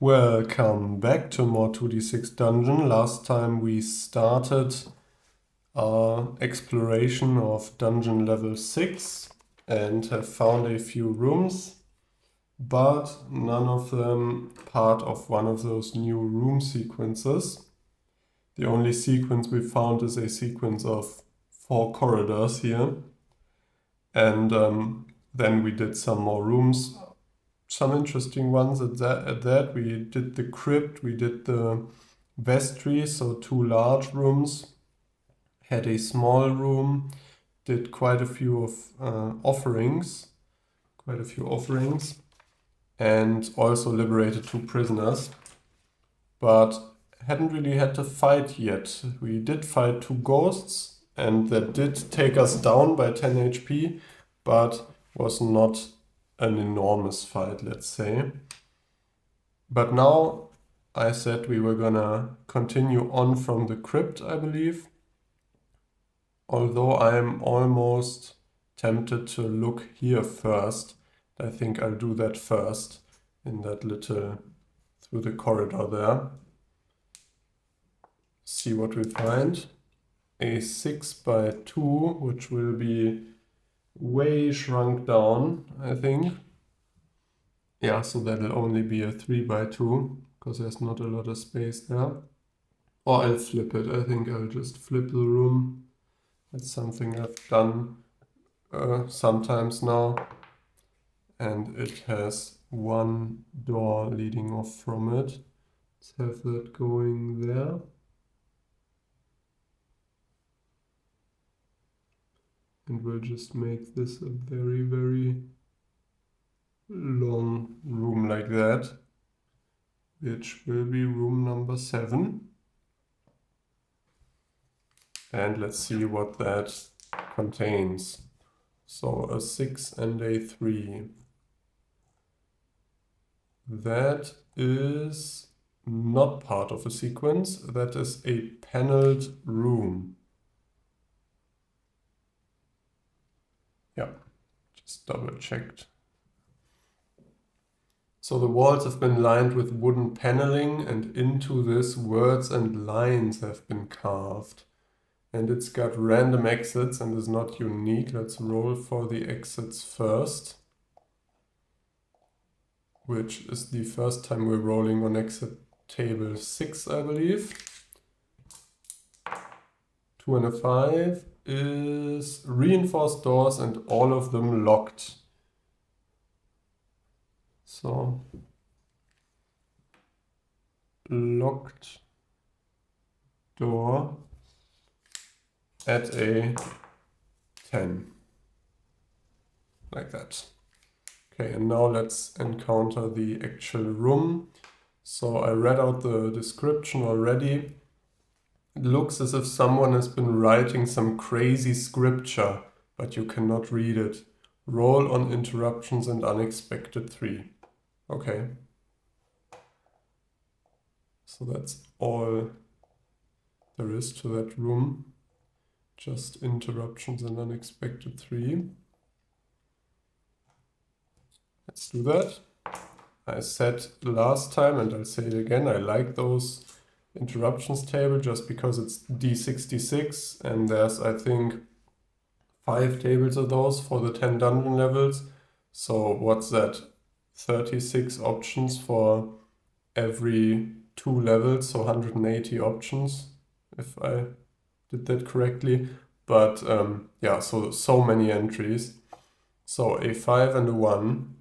Welcome back to more 2d6 Dungeon. Last time we started our exploration of dungeon level 6 and have found a few rooms, but none of them part of one of those new room sequences. The only sequence we found is a sequence of 4 corridors here, and then we did some more rooms. Some interesting ones at that. We did the crypt, we did the vestry, so 2 large rooms, had a small room, did quite a few offerings, and also liberated 2 prisoners, but hadn't really had to fight yet. We did fight 2 ghosts, and that did take us down by 10 HP, but was not an enormous fight, let's say. But now I said we were gonna continue on from the crypt, I believe. Although I'm almost tempted to look here first. I think I'll do that first in that little, through the corridor there. See what we find. A 6x2, which will be way shrunk down, I think. Yeah, so that'll only be a 3x2 because there's not a lot of space there. Or I'll flip it. I think I'll just flip the room. That's something I've done sometimes now. And it has 1 door leading off from it. Let's have that going there. And we'll just make this a very, very long room like that, which will be room number 7. And let's see what that contains. So a 6 and a 3. That is not part of a sequence. That is a paneled room. Yeah, just double checked. So the walls have been lined with wooden paneling, and into this words and lines have been carved. And it's got random exits and is not unique. Let's roll for the exits first, which is the first time we're rolling on exit table 6, I believe. 2 and a 5 is reinforced doors and all of them locked. So, locked door at a 10. Like that. Okay, and now let's encounter the actual room. So I read out the description already. It looks as if someone has been writing some crazy scripture, but you cannot read it. Roll on interruptions and unexpected 3. Okay. So that's all there is to that room. Just interruptions and unexpected 3. Let's do that. I said last time, and I'll say it again, I like those interruptions table just because it's D66 and there's, I think, 5 tables of those for the 10 dungeon levels. So what's that? 36 options for every 2 levels, so 180 options, if I did that correctly. But yeah, so many entries. So a 5 and a 1.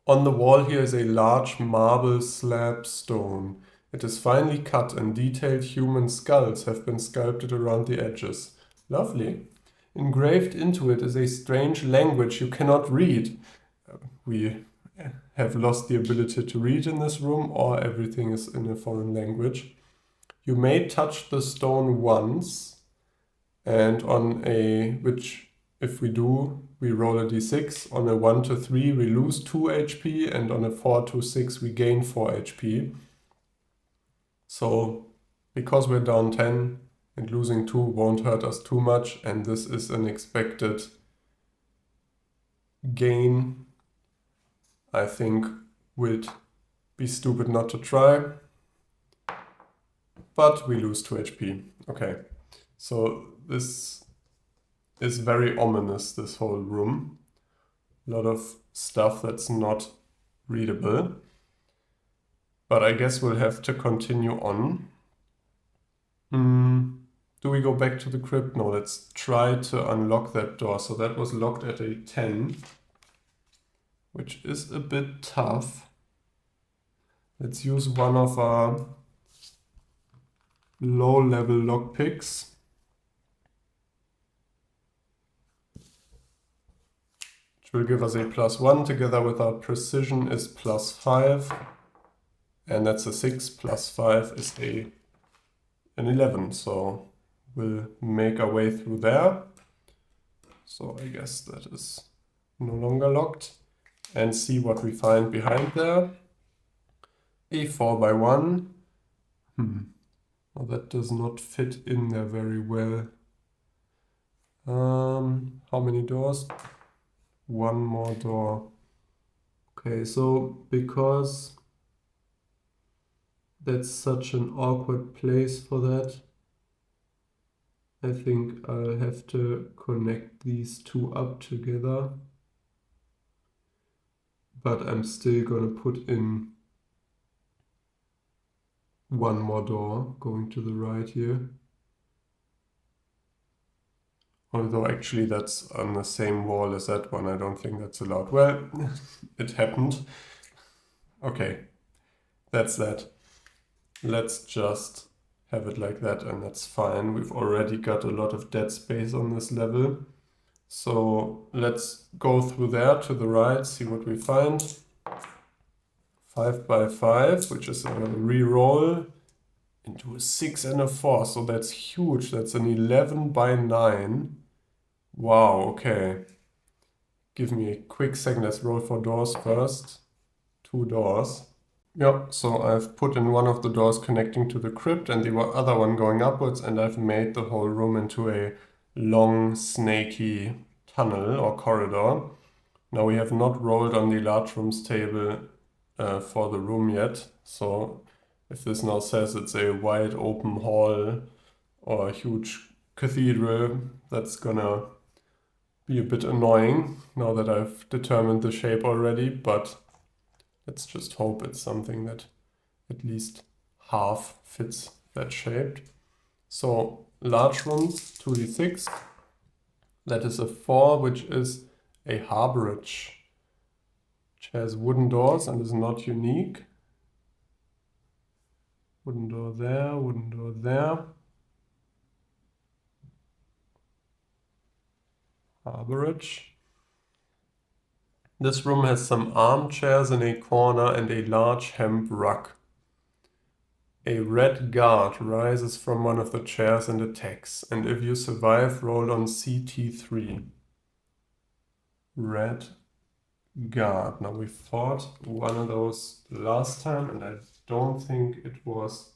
On the wall here is a large marble slab stone. It is finely cut and detailed human skulls have been sculpted around the edges. Lovely. Engraved into it is a strange language you cannot read. We have lost the ability to read in this room, or everything is in a foreign language. You may touch the stone once, and on a, which if we do, we roll a d6. On a 1 to 3 we lose 2 HP, and on a 4 to 6 we gain 4 HP. So because we're down 10 and losing 2 won't hurt us too much, and this is an expected gain, I think, with be stupid not to try. But we lose 2 HP. Okay, so this is very ominous, this whole room. A lot of stuff that's not readable. But I guess we'll have to continue on. Do we go back to the crypt? No, let's try to unlock that door. So that was locked at a 10, which is a bit tough. Let's use one of our low-level lockpicks. Which will give us a +1 together with our precision is +5. And that's a 6 plus 5 is an 11. So we'll make our way through there. So I guess that is no longer locked. And see what we find behind there. A 4x1. Well, that does not fit in there very well. How many doors? One more door. Okay, so because that's such an awkward place for that, I think I'll have to connect these two up together. But I'm still gonna put in one more door going to the right here. Although actually that's on the same wall as that one. I don't think that's allowed. Well, it happened. Okay, that's that. Let's just have it like that and that's fine. We've already got a lot of dead space on this level. So let's go through there to the right, see what we find. 5x5, which is a re-roll into a 6 and a 4. So that's huge. That's an 11x9. Wow, okay. Give me a quick second. Let's roll for doors first. 2 doors. Yep, so I've put in one of the doors connecting to the crypt and the other one going upwards, and I've made the whole room into a long, snaky tunnel or corridor. Now we have not rolled on the large rooms table for the room yet, so if this now says it's a wide open hall or a huge cathedral, that's gonna be a bit annoying now that I've determined the shape already, but let's just hope it's something that at least half fits that shape. So large rooms, 2d6. That is a 4, which is a harborage, which has wooden doors and is not unique. Wooden door there, wooden door there. Harborage. This room has some armchairs in a corner and a large hemp rug. A red guard rises from one of the chairs and attacks, and if you survive, roll on CT3. Red guard. Now we fought one of those last time, and I don't think it was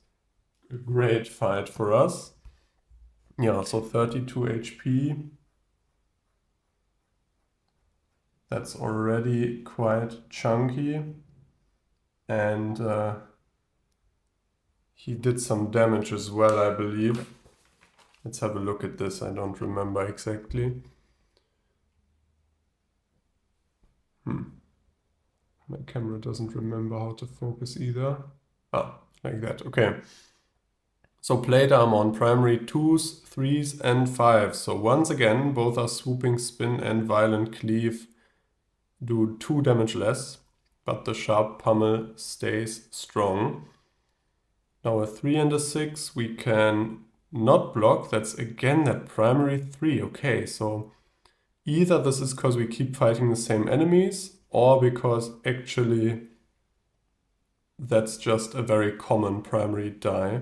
a great fight for us. Yeah, so 32 HP. That's already quite chunky. And he did some damage as well, I believe. Let's have a look at this. I don't remember exactly. My camera doesn't remember how to focus either. Ah, like that. Okay. So plate armor on primary 2s, 3s, and 5s. So once again, both are swooping spin and violent cleave do 2 damage less, but the sharp pummel stays strong. Now a 3 and a 6 we can not block. That's again that primary 3. Okay, so either this is because we keep fighting the same enemies, or because actually that's just a very common primary die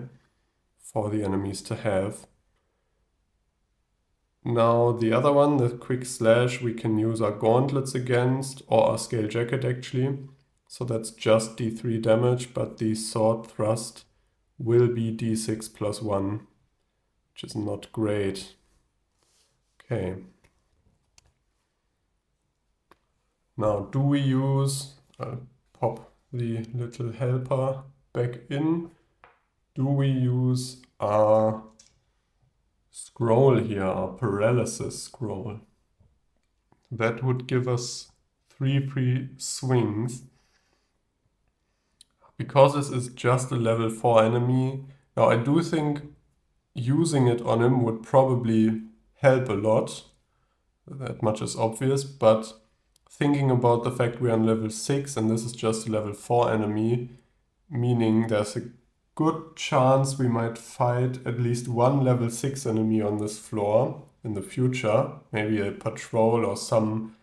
for the enemies to have. Now the other one, the quick slash, we can use our gauntlets against, or our scale jacket actually. So that's just d3 damage, but the sword thrust will be d6 plus 1, which is not great. Okay. Now do we use, I'll pop the little helper back in. Do we use our scroll here, our paralysis scroll? That would give us 3 free swings. Because this is just a level 4 enemy, now I do think using it on him would probably help a lot. That much is obvious, but thinking about the fact we're on level 6 and this is just a level 4 enemy, meaning there's a good chance we might fight at least one level 6 enemy on this floor in the future, maybe a patrol or some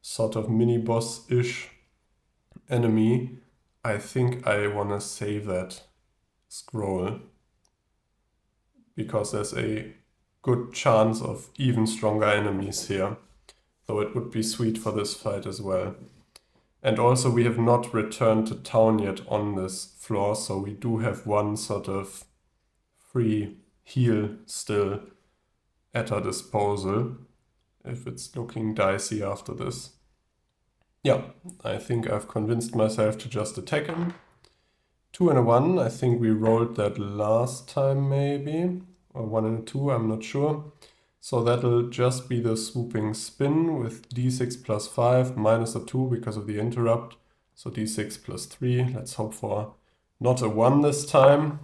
sort of mini-boss-ish enemy. I think I want to save that scroll because there's a good chance of even stronger enemies here, though it would be sweet for this fight as well. And also we have not returned to town yet on this floor, so we do have one sort of free heal still at our disposal if it's looking dicey after this. Yeah, I think I've convinced myself to just attack him. 2 and a 1, I think we rolled that last time maybe, or 1 and a 2, I'm not sure. So that'll just be the swooping spin with d6 plus 5 minus a 2 because of the interrupt. So d6 plus 3, let's hope for not a 1 this time.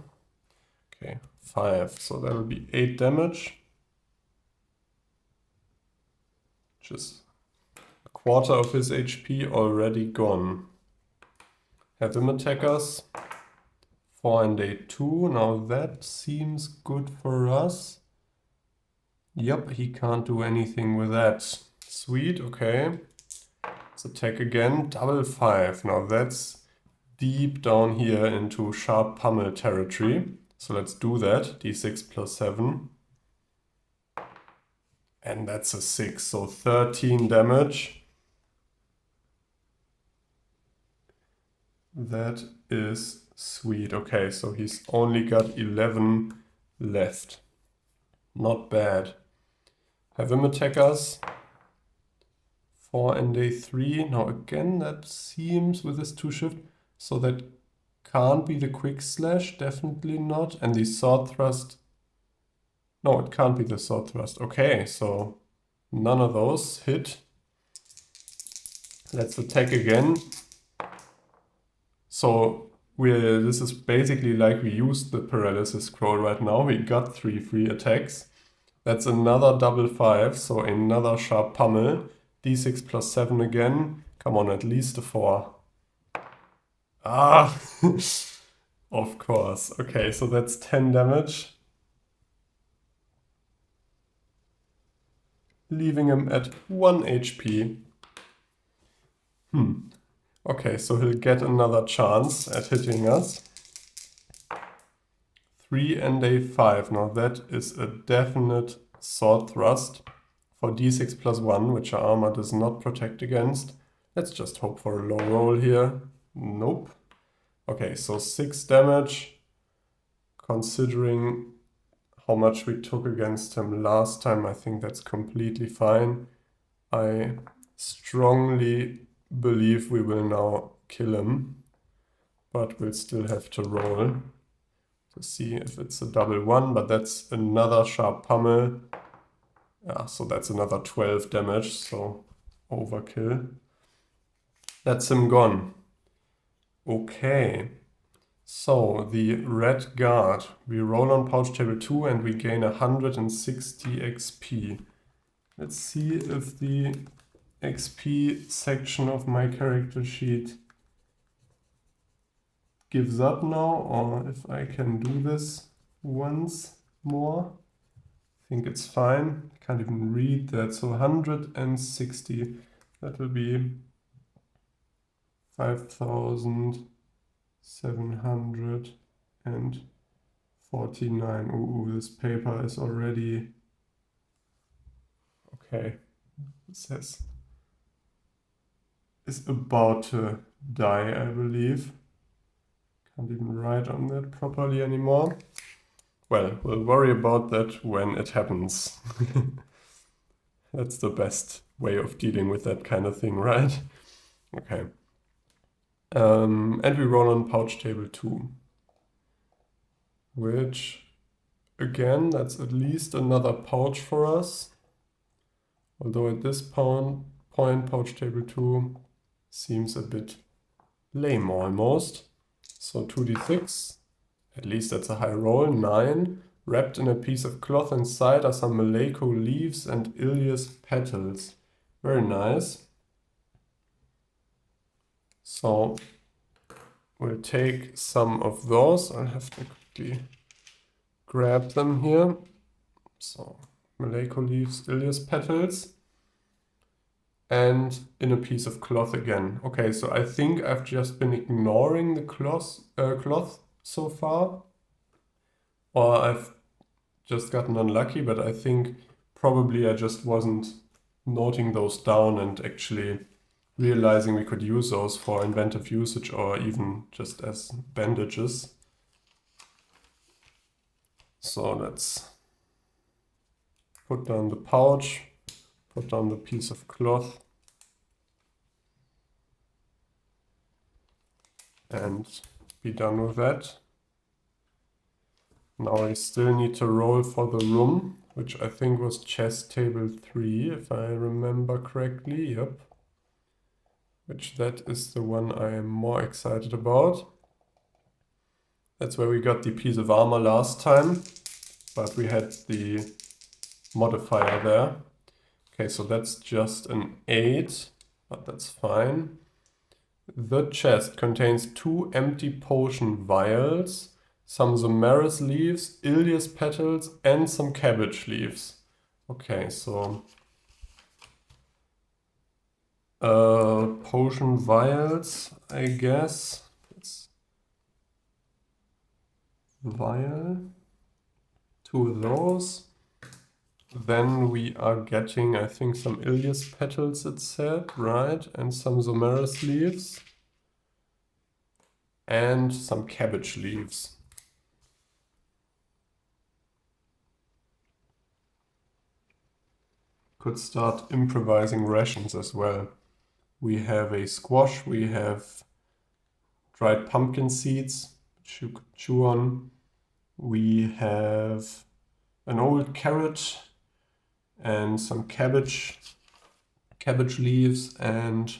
Okay, 5, so that'll be 8 damage. Just a quarter of his HP already gone. Have him attack us. 4 and a 2, now that seems good for us. Yep, he can't do anything with that. Sweet, okay. Let's attack again. Double 5. Now that's deep down here into sharp pummel territory. So let's do that. D6 plus 7. And that's a 6, so 13 damage. That is sweet. Okay, so he's only got 11 left. Not bad. Have him attack us. 4 and a 3. Now again, that seems with this 2 shift. So that can't be the quick slash. Definitely not. And the sword thrust. No, it can't be the sword thrust. Okay, so none of those hit. Let's attack again. So this is basically like we used the paralysis scroll right now. We got 3 free attacks. That's another double 5, so another sharp pummel. D6 plus 7 again. Come on, at least a 4. Ah! Of course. Okay, so that's 10 damage. Leaving him at 1 HP. Okay, so he'll get another chance at hitting us. 3 and a 5. Now that is a definite sword thrust for d6 plus 1, which our armor does not protect against. Let's just hope for a low roll here. Nope. Okay, so 6 damage. Considering how much we took against him last time, I think that's completely fine. I strongly believe we will now kill him, but we'll still have to roll to see if it's a double 1, but that's another sharp pummel. Yeah, so that's another 12 damage, so overkill. That's him gone. Okay, so the red guard. We roll on pouch table 2 and we gain 160 XP. Let's see if the XP section of my character sheet gives up now, or if I can do this once more. I think it's fine. I can't even read that. So 160, that will be 5,749. Ooh, this paper is already... Okay, it says is about to die, I believe. Can't even write on that properly anymore. Well, we'll worry about that when it happens. That's the best way of dealing with that kind of thing, right? Okay. And we roll on pouch table 2, which again, that's at least another pouch for us. Although at this point, pouch table 2 seems a bit lame almost. So 2d6, at least that's a high roll, 9. Wrapped in a piece of cloth inside are some Maleko leaves and Ilias petals. Very nice. So we'll take some of those. I'll have to quickly grab them here. So Maleko leaves, Ilias petals. And in a piece of cloth again. Okay, so I think I've just been ignoring the cloth so far. Or I've just gotten unlucky, but I think probably I just wasn't noting those down and actually realizing we could use those for inventive usage or even just as bandages. So let's put down the pouch, put down the piece of cloth, and be done with that. Now I still need to roll for the room, which I think was chess table 3, if I remember correctly. Yep. Which that is the one I am more excited about. That's where we got the piece of armor last time, but we had the modifier there. Okay, so that's just an 8, but that's fine. The chest contains 2 empty potion vials, some Zomaris leaves, Ilias petals, and some cabbage leaves. Okay, so potion vials, I guess. It's vial. 2 of those. Then we are getting, I think, some Ilias petals, it said, right? And some Zomaris leaves. And some cabbage leaves. Could start improvising rations as well. We have a squash, we have dried pumpkin seeds, which you could chew on. We have an old carrot and some cabbage leaves, and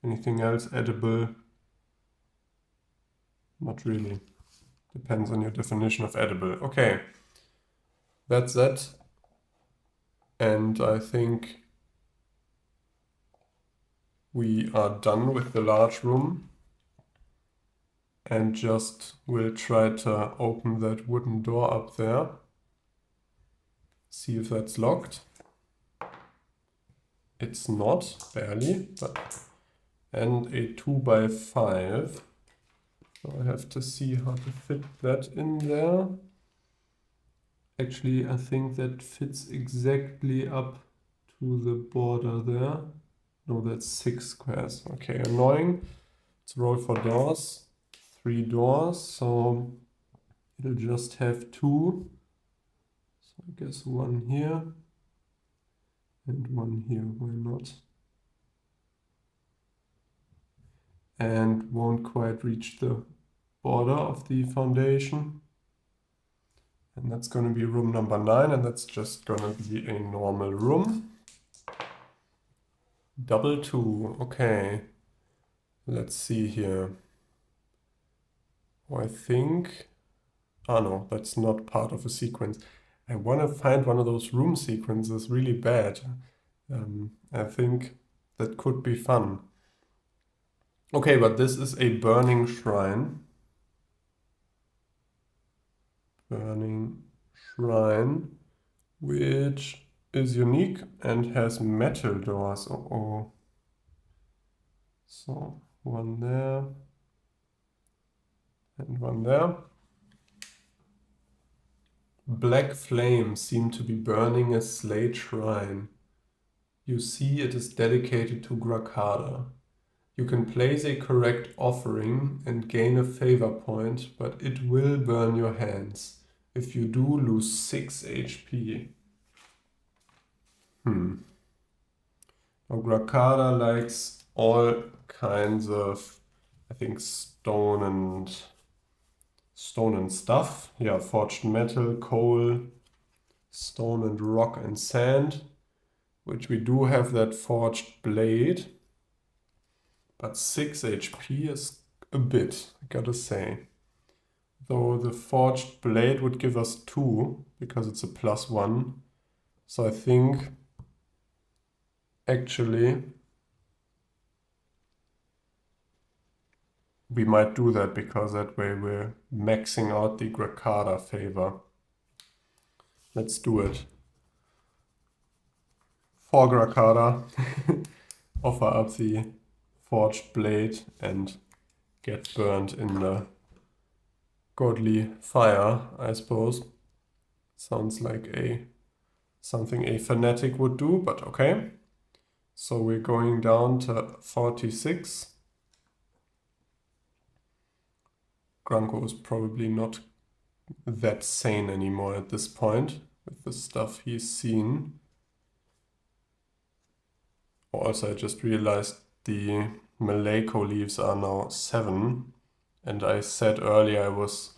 anything else edible? Not really. Depends on your definition of edible. Okay, that's that. And I think we are done with the large room. And just will try to open that wooden door up there. See if that's locked. It's not, barely, but and a 2x5. So I have to see how to fit that in there. Actually, I think that fits exactly up to the border there. No, that's 6 squares. Okay, annoying. Let's roll for doors. 3 doors, so it'll just have 2. So I guess 1 here and 1 here, why not? And won't quite reach the border of the foundation. And that's going to be room number 9, and that's just going to be a normal room. Double 2, okay. Let's see here. Oh, I think... Oh no, that's not part of a sequence. I want to find one of those room sequences really bad. I think that could be fun. Okay, but this is a burning shrine. Burning shrine, which is unique and has metal doors. Uh-oh. So, 1 there and 1 there. Black flames seem to be burning a slate shrine. You see it is dedicated to Grakada. You can place a correct offering and gain a favor point, but it will burn your hands. If you do, lose 6 HP. Now Grakada likes all kinds of I think stone and stuff. Yeah, forged metal, coal, stone and rock and sand, which we do have that forged blade. But 6 HP is a bit, I gotta say. Though the forged blade would give us 2 because it's a +1. So I think actually we might do that because that way we're maxing out the Grakada favor. Let's do it. For Grakada, offer up the forged blade and get burned in the godly fire, I suppose. Sounds like something a fanatic would do, but okay. So we're going down to 46. Granko is probably not that sane anymore at this point with the stuff he's seen. Also, I just realized the Maleko leaves are now 7. And I said earlier I was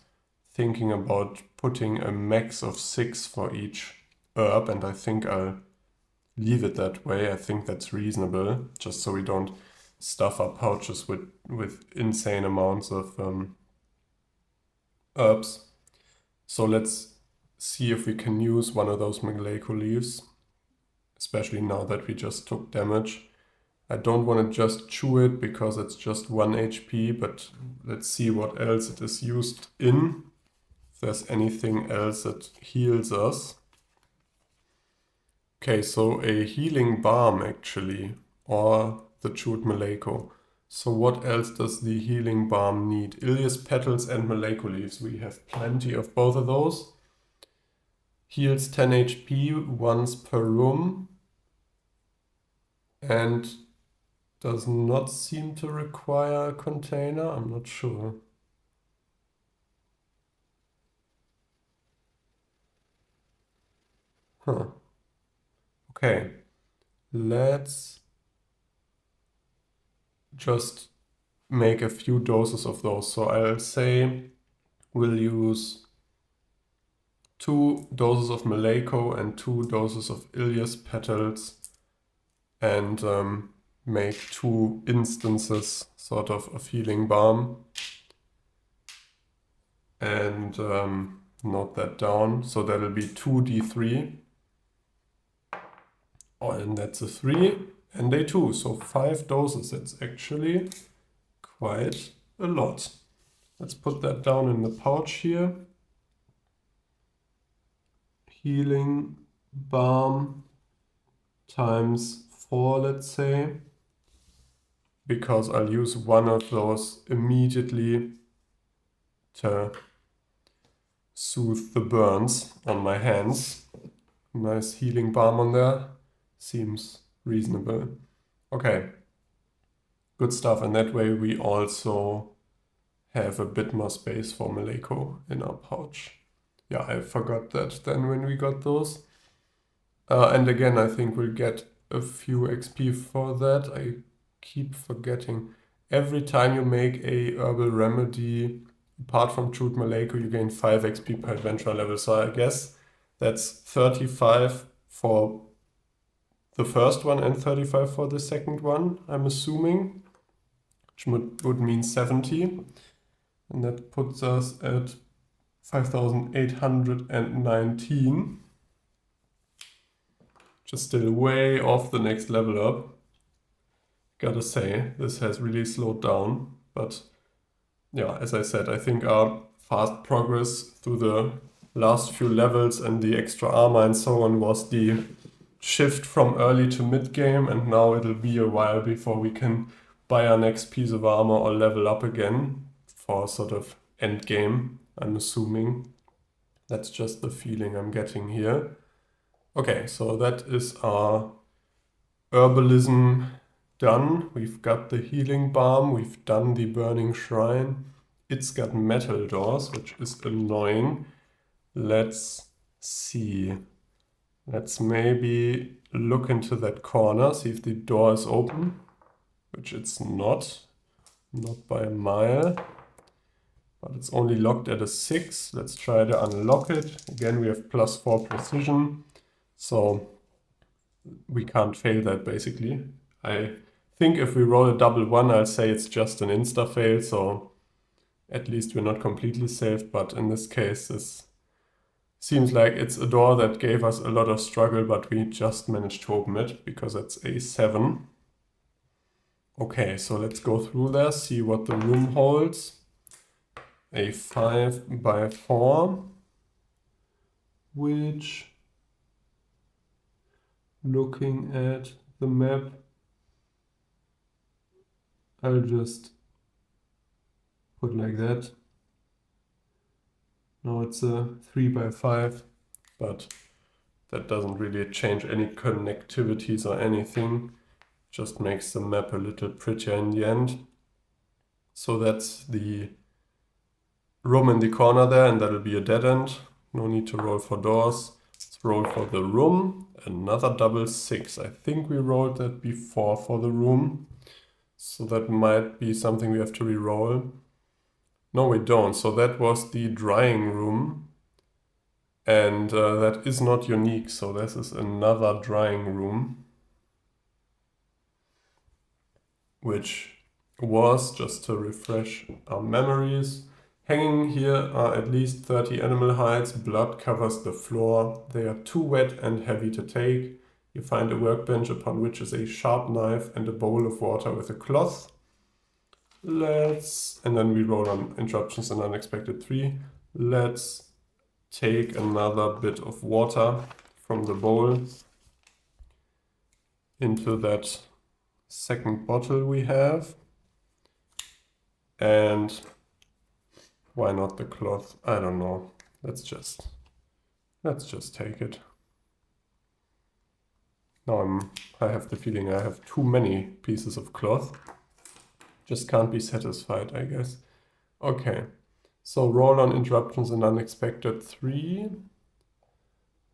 thinking about putting a max of 6 for each herb, and I think I'll leave it that way. I think that's reasonable, just so we don't stuff our pouches with insane amounts of herbs. So let's see if we can use one of those Maleko leaves, especially now that we just took damage. I don't want to just chew it because it's just 1 HP, but let's see what else it is used in. If there's anything else that heals us. Okay, so a healing balm actually, or the chewed Maleko. So what else does the healing balm need? Ilias petals and Maleko leaves. We have plenty of both of those. Heals 10 HP once per room. And does not seem to require a container. I'm not sure. Huh. Okay. Let's just make a few doses of those. So I'll say we'll use 2 doses of Maleko and 2 doses of Ilias petals and make 2 instances sort of healing balm. And note that down. So that'll be 2d3. Oh, and that's a 3 and a 2. So 5 doses. That's actually quite a lot. Let's put that down in the pouch here. Healing balm times 4, let's say. Because I'll use one of those immediately to soothe the burns on my hands. Nice healing balm on there. Seems reasonable. Okay. Good stuff. And that way we also have a bit more space for Maleko in our pouch. Yeah, I forgot that then when we got those. And again, I think we'll get a few XP for that. I keep forgetting. Every time you make a herbal remedy, apart from Chewed Maleko, you gain 5 XP per adventure level. So I guess that's 35 for the first one and 35 for the second one, I'm assuming, which would mean 70. And that puts us at 5,819. Just still way off the next level up. Gotta say, this has really slowed down. But yeah, as I said, I think our fast progress through the last few levels and the extra armor and so on was the shift from early to mid game, and now it'll be a while before we can buy our next piece of armor or level up again for sort of end game, I'm assuming. That's just the feeling I'm getting here. Okay, so that is our herbalism done. We've got the healing balm, we've done the burning shrine. It's got metal doors, which is annoying. Let's see. Let's maybe look into that corner, see if the door is open, which it's not. not by a mile, but it's only locked at a 6. Let's try to unlock it. Again, we have +4 precision, so we can't fail that basically. I think if we roll a double 1, I'll say it's just an insta-fail, so at least we're not completely safe, but in this case, this seems like it's a door that gave us a lot of struggle, but we just managed to open it because it's a 7. Okay, so let's go through there, see what the room holds. A 5 by 4, which, looking at the map, I'll just put like that. Now it's a 3 by 5, but that doesn't really change any connectivities or anything. Just makes the map a little prettier in the end. So that's the room in the corner there, and that'll be a dead end. No need to roll for doors. Let's roll for the room. Another double 6. I think we rolled that before for the room. So that might be something we have to re-roll. No, we don't. So that was the drying room. And that is not unique. So this is another drying room, which was, just to refresh our memories, hanging here are at least 30 animal hides. Blood covers the floor. They are too wet and heavy to take. You find a workbench upon which is a sharp knife and a bowl of water with a cloth. And then we roll on interruptions and unexpected 3. Let's take another bit of water from the bowl into that second bottle we have. And why not the cloth? I don't know. Let's just take it. Now I have the feeling I have too many pieces of cloth. Just can't be satisfied, I guess. Okay, so roll on interruptions and unexpected 3,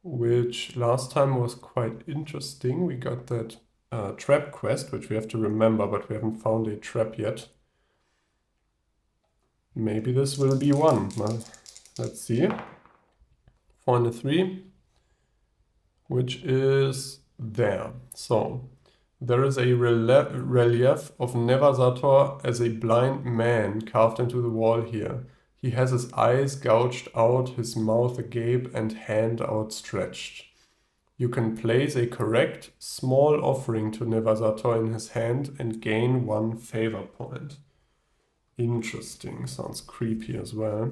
which last time was quite interesting. We got that trap quest, which we have to remember, but we haven't found a trap yet. Maybe this will be one. Well, let's see. 4 and a 3, which is there. So there is a relief of Nevasator as a blind man carved into the wall here. He has his eyes gouged out, his mouth agape, and hand outstretched. You can place a correct small offering to Nevasator in his hand and gain 1 favor point. Interesting, sounds creepy as well.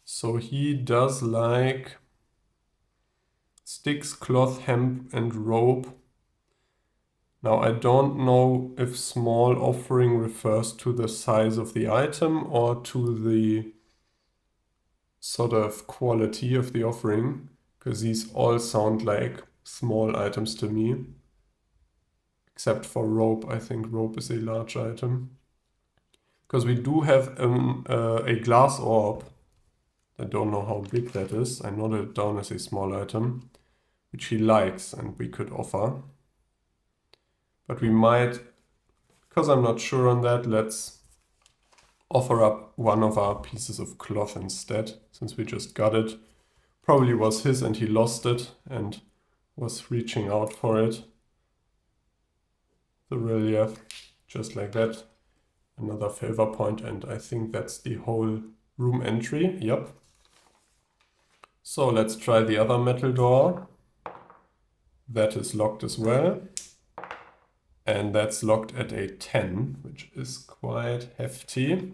So he does like sticks, cloth, hemp, and rope. Now I don't know if small offering refers to the size of the item or to the sort of quality of the offering, because these all sound like small items to me. Except for rope, I think rope is a large item. Because we do have a glass orb. I don't know how big that is. I noted it down as a small item, which he likes and we could offer. But we might, because I'm not sure on that, let's offer up one of our pieces of cloth instead, since we just got it. Probably was his and he lost it and was reaching out for it. The relief, just like that. Another favor point, and I think that's the whole room entry. Yep. So let's try the other metal door. That is locked as well. And that's locked at a 10, which is quite hefty.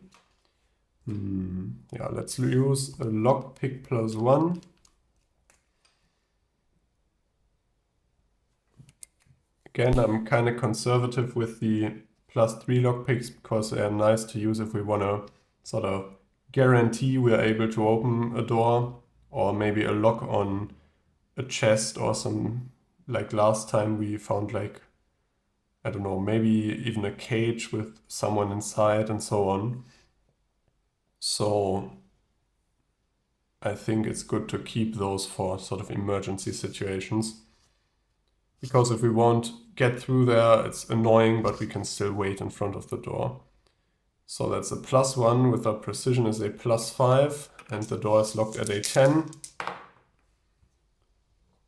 Yeah, let's use a lockpick +1. Again, I'm kind of conservative with the +3 lockpicks because they are nice to use if we want to sort of guarantee we're able to open a door, or maybe a lock on a chest or some, like last time we found like, I don't know, maybe even a cage with someone inside and so on. So I think it's good to keep those for sort of emergency situations. Because if we won't get through there. It's annoying, but we can still wait in front of the door. So that's a +1 with our precision is a +5, and the door is locked at a 10.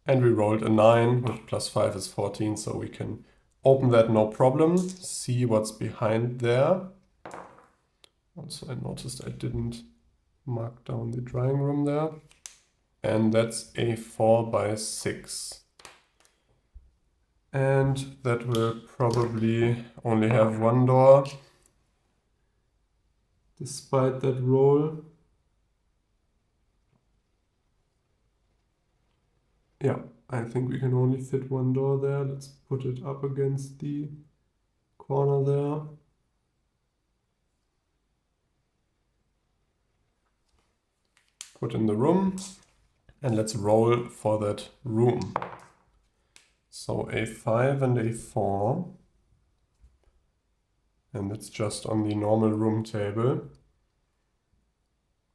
And we rolled a 9, with +5 is 14, so we can open that no problem, see what's behind there. Also, I noticed I didn't mark down the drying room there. And that's a 4x6. And that will probably only have one door, despite that roll. Yeah, I think we can only fit one door there. Let's put it up against the corner there. Put in the room, and let's roll for that room. So a 5 and a 4. And it's just on the normal room table.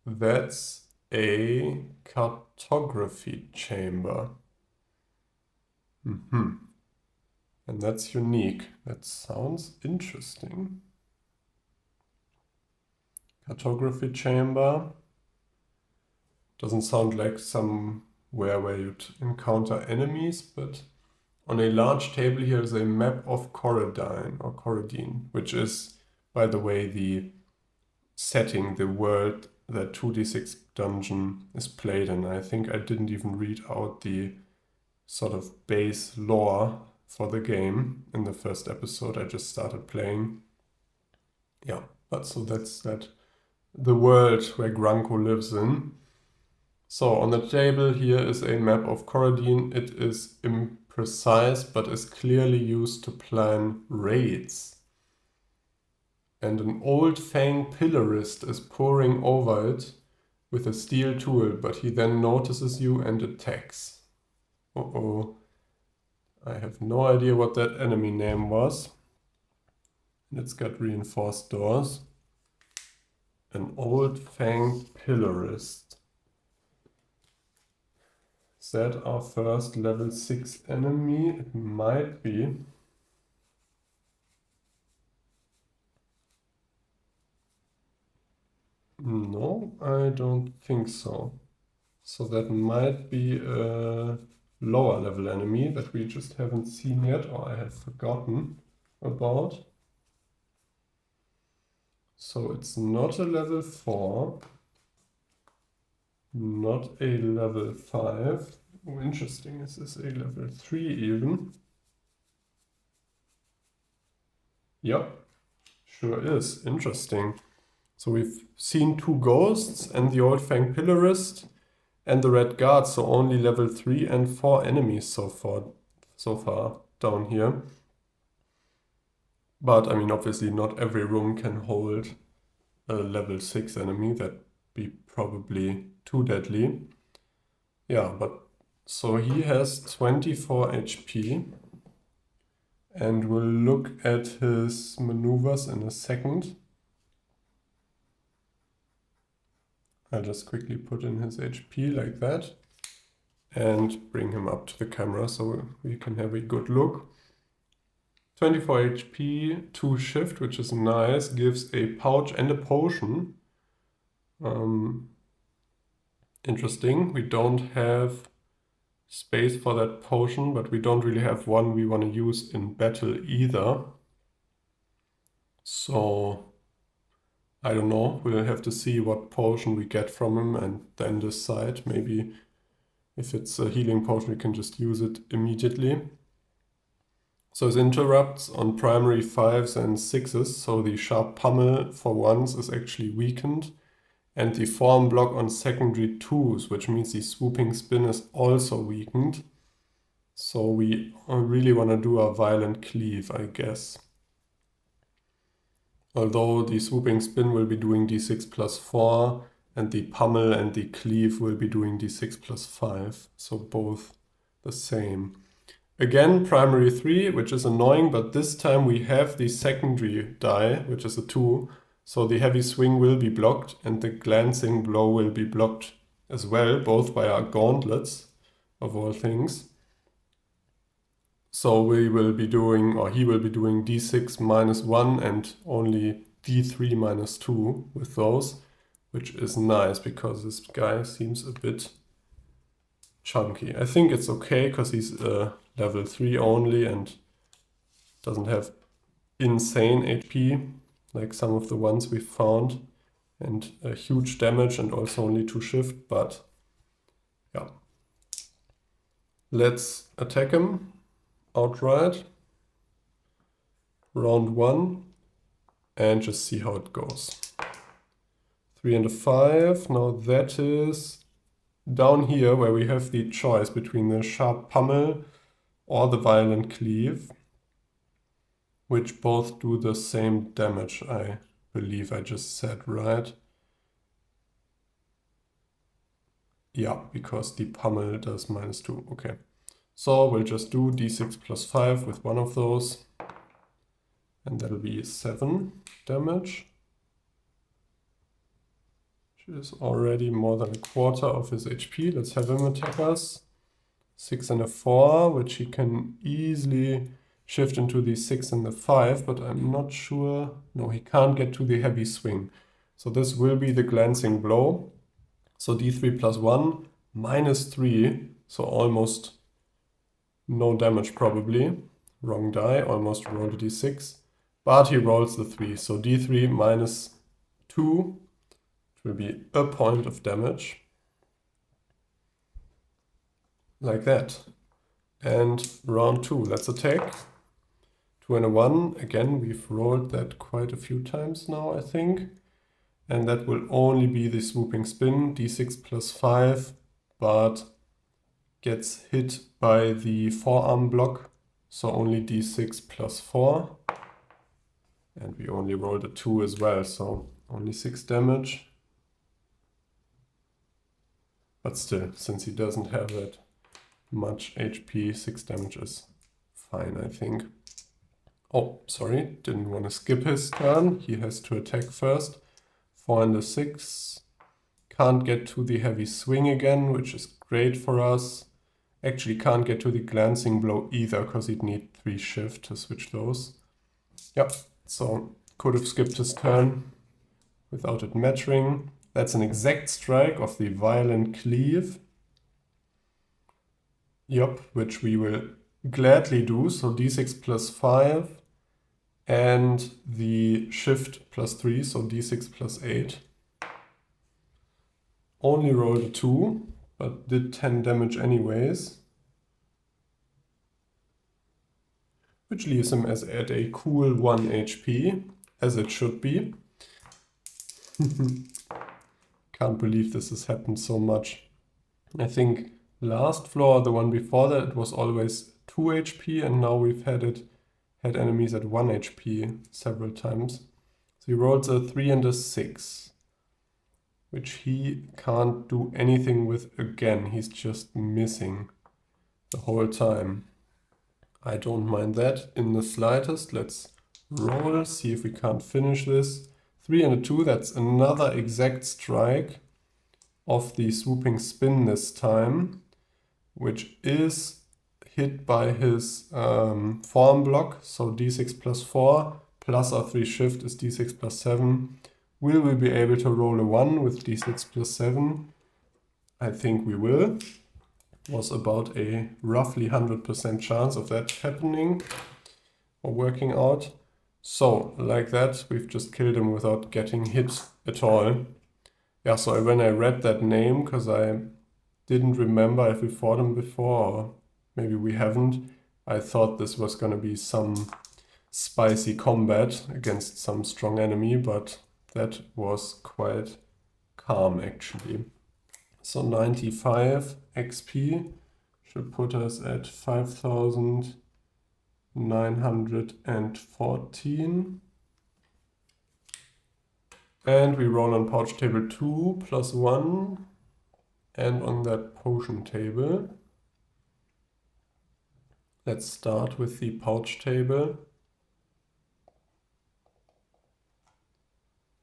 That's a cartography chamber. And that's unique. That sounds interesting. Cartography chamber. Doesn't sound like somewhere where you'd encounter enemies, but on a large table here is a map of Corradine, which is, by the way, the setting, the world that 2d6 dungeon is played in. I think I didn't even read out the sort of base lore for the game in the first episode. I just started playing. Yeah, but so that's the world where Granko lives in. So on the table here is a map of Corradine. It is imprecise, but is clearly used to plan raids. And an old Fang pillarist is poring over it with a steel tool, but he then notices you and attacks. Uh-oh. I have no idea what that enemy name was. And it's got reinforced doors. An old Fang pillarist. Is that our first level 6 enemy? It might be. No, I don't think so. So that might be a lower level enemy that we just haven't seen yet, or I have forgotten about. So it's not a level 4, not a level 5. Oh, interesting, is this a level 3 even? Yep, sure is. Interesting. So we've seen 2 ghosts and the old Fang pillarist and the red guard, so only level 3 and 4 enemies so far down here. But I mean, obviously not every room can hold a level 6 enemy. That'd be probably too deadly. Yeah, but so he has 24 HP. And we'll look at his maneuvers in a second. I'll just quickly put in his HP like that and bring him up to the camera so we can have a good look. 24 HP, 2 shift, which is nice, gives a pouch and a potion. Interesting. We don't have space for that potion, but we don't really have one we want to use in battle either. So I don't know, we'll have to see what potion we get from him and then decide. Maybe if it's a healing potion, we can just use it immediately. So his interrupts on primary 5s and 6s, so the sharp pummel for 1s is actually weakened, and the form block on secondary 2s, which means the swooping spin is also weakened. So we really want to do a violent cleave, I guess. Although the swooping spin will be doing d6 plus 4, and the pummel and the cleave will be doing d6 plus 5, so both the same. Again, primary 3, which is annoying, but this time we have the secondary die, which is a 2, so the heavy swing will be blocked, and the glancing blow will be blocked as well, both by our gauntlets, of all things. So we will be doing, or he will be doing d6 minus 1 and only d3 minus 2 with those, which is nice because this guy seems a bit chunky. I think it's okay because he's level 3 only and doesn't have insane HP like some of the ones we found, and a huge damage and also only 2 shift, but yeah. Let's attack him outright. Round 1 and just see how it goes. 3 and a 5. Now that is down here where we have the choice between the sharp pummel or the violent cleave, which both do the same damage, I believe I just said, right? Yeah, because the pummel does -2. Okay. So we'll just do d6 plus 5 with one of those. And that'll be 7 damage. Which is already more than a quarter of his HP. Let's have him attack us. 6 and a 4, which he can easily shift into the 6 and the 5, but I'm not sure. No, he can't get to the heavy swing. So this will be the glancing blow. So d3 plus 1, -3, so almost no damage probably. Wrong die, almost rolled a d6. But he rolls the 3, so d3 minus 2 will be a point of damage. Like that. And round 2, let's attack. 2 and a 1, again we've rolled that quite a few times now, I think. And that will only be the swooping spin, d6 plus 5, but gets hit by the forearm block, so only d6 plus 4. And we only rolled a 2 as well, so only 6 damage. But still, since he doesn't have that much HP, 6 damage is fine, I think. Oh, sorry, didn't want to skip his turn. He has to attack first. 4 and a 6. Can't get to the heavy swing again, which is great for us. Actually can't get to the glancing blow either, because he'd need 3 shift to switch those. Yep, so could have skipped his turn without it mattering. That's an exact strike of the violent cleave. Yep, which we will gladly do. So d6 plus 5 and the shift plus 3, so d6 plus 8. Only rolled a 2, but did 10 damage anyways. Which leaves him at a cool 1 HP, as it should be. Can't believe this has happened so much. I think last floor, the one before that, it was always 2 HP, and now we've had enemies at 1 HP several times. So he rolls a 3 and a 6, which he can't do anything with again. He's just missing the whole time. I don't mind that in the slightest. Let's roll, see if we can't finish this. 3 and a 2, that's another exact strike of the swooping spin this time, which is hit by his forearm block, so d6 plus 4 plus our 3 shift is d6 plus 7. Will we be able to roll a 1 with d6 plus 7? I think we will. Was about a roughly 100% chance of that happening or working out. So, like that, we've just killed him without getting hit at all. Yeah, so when I read that name, because I didn't remember if we fought him before, or maybe we haven't, I thought this was going to be some spicy combat against some strong enemy, but that was quite calm actually. So 95 XP should put us at 5,914. And we roll on pouch table 2 plus 1 and on that potion table. Let's start with the pouch table.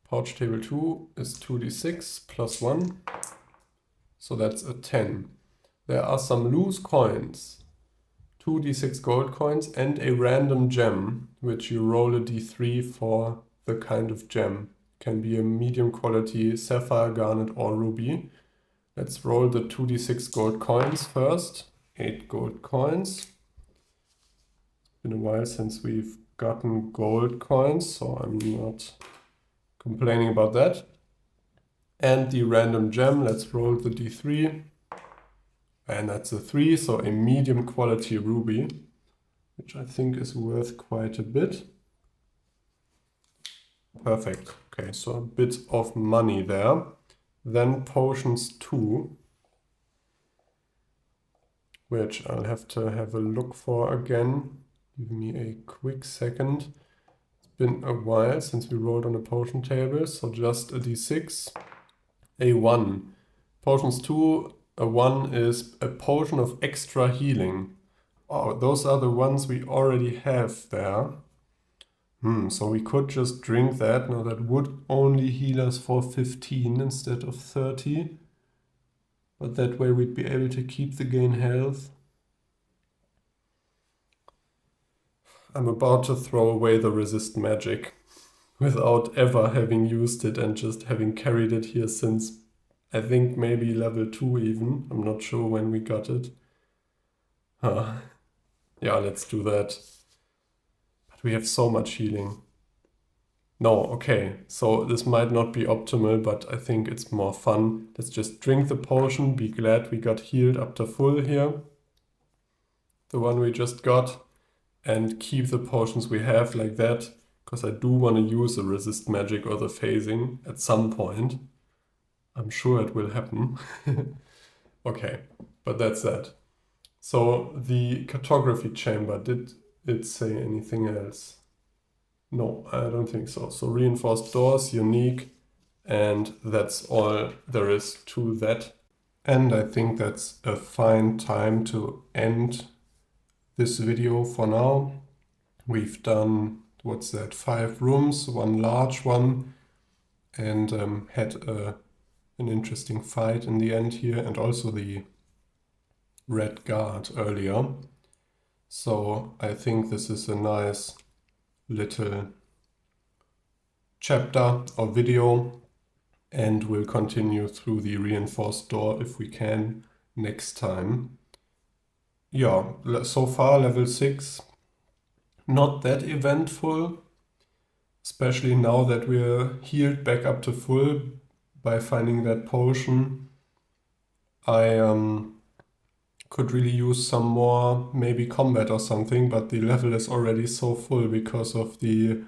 Pouch table 2 is 2d6 plus 1. So that's a 10. There are some loose coins. 2 d6 gold coins, and a random gem, which you roll a d3 for the kind of gem. Can be a medium quality sapphire, garnet, or ruby. Let's roll the 2 d6 gold coins first. 8 gold coins. It's been a while since we've gotten gold coins, so I'm not complaining about that. And the random gem, let's roll the d3. And that's a 3, so a medium quality ruby, which I think is worth quite a bit. Perfect. Okay, so a bit of money there. Then potions 2, which I'll have to have a look for again. Give me a quick second. It's been a while since we rolled on a potion table, so just a d6. A 1. Potions 2, a 1 is a potion of extra healing. Oh, those are the ones we already have there. So we could just drink that. Now that would only heal us for 15 instead of 30. But that way we'd be able to keep the gain health. I'm about to throw away the resist magic without ever having used it and just having carried it here since I think maybe level 2 even. I'm not sure when we got it. Yeah, let's do that. But we have so much healing. No, okay, so this might not be optimal, but I think it's more fun. Let's just drink the potion, be glad we got healed up to full here. The one we just got. And keep the potions we have like that, because I do want to use the resist magic or the phasing at some point. I'm sure it will happen. Okay, but that's that. So the cartography chamber, did it say anything else? No, I don't think so. So reinforced doors, unique, and that's all there is to that. And I think that's a fine time to end this video for now. We've done, what's that, 5 rooms, 1 large one, and had an interesting fight in the end here, and also the red guard earlier. So I think this is a nice little chapter or video, and we'll continue through the reinforced door if we can next time. Yeah, so far level 6, not that eventful, especially now that we're healed back up to full by finding that potion. I could really use some more, maybe combat or something, but the level is already so full because of the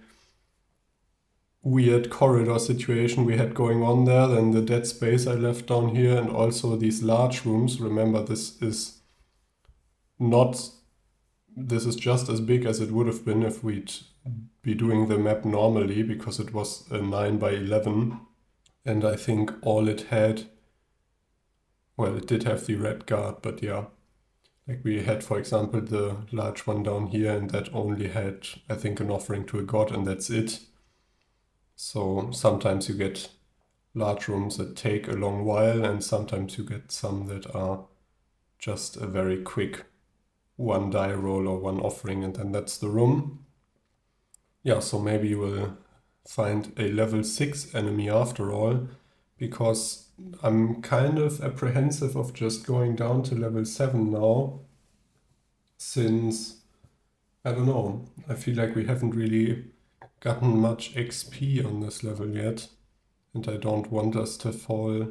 weird corridor situation we had going on there, then the dead space I left down here, and also these large rooms. Remember, this is just as big as it would have been if we'd be doing the map normally, because it was a 9 by 11, and I think all it had, well, it did have the red guard, but yeah, like we had, for example, the large one down here, and that only had, I think, an offering to a god, and that's it. So sometimes you get large rooms that take a long while, and sometimes you get some that are just a very quick 1 die roll or 1 offering, and then that's the room. Yeah, so maybe you will find a level 6 enemy after all, because I'm kind of apprehensive of just going down to level 7 now, since, I don't know, I feel like we haven't really gotten much XP on this level yet, and I don't want us to fall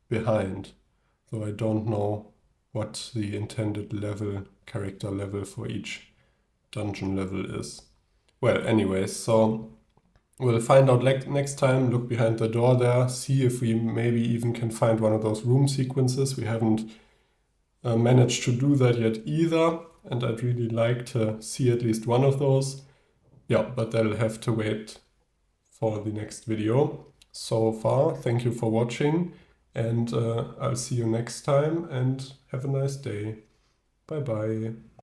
behind, though I don't know what the intended level, character level for each dungeon level is. Well, anyways, so we'll find out next time, look behind the door there, see if we maybe even can find one of those room sequences. We haven't managed to do that yet either, and I'd really like to see at least one of those. Yeah, but that'll have to wait for the next video. So far, thank you for watching, and I'll see you next time, and have a nice day. Bye bye.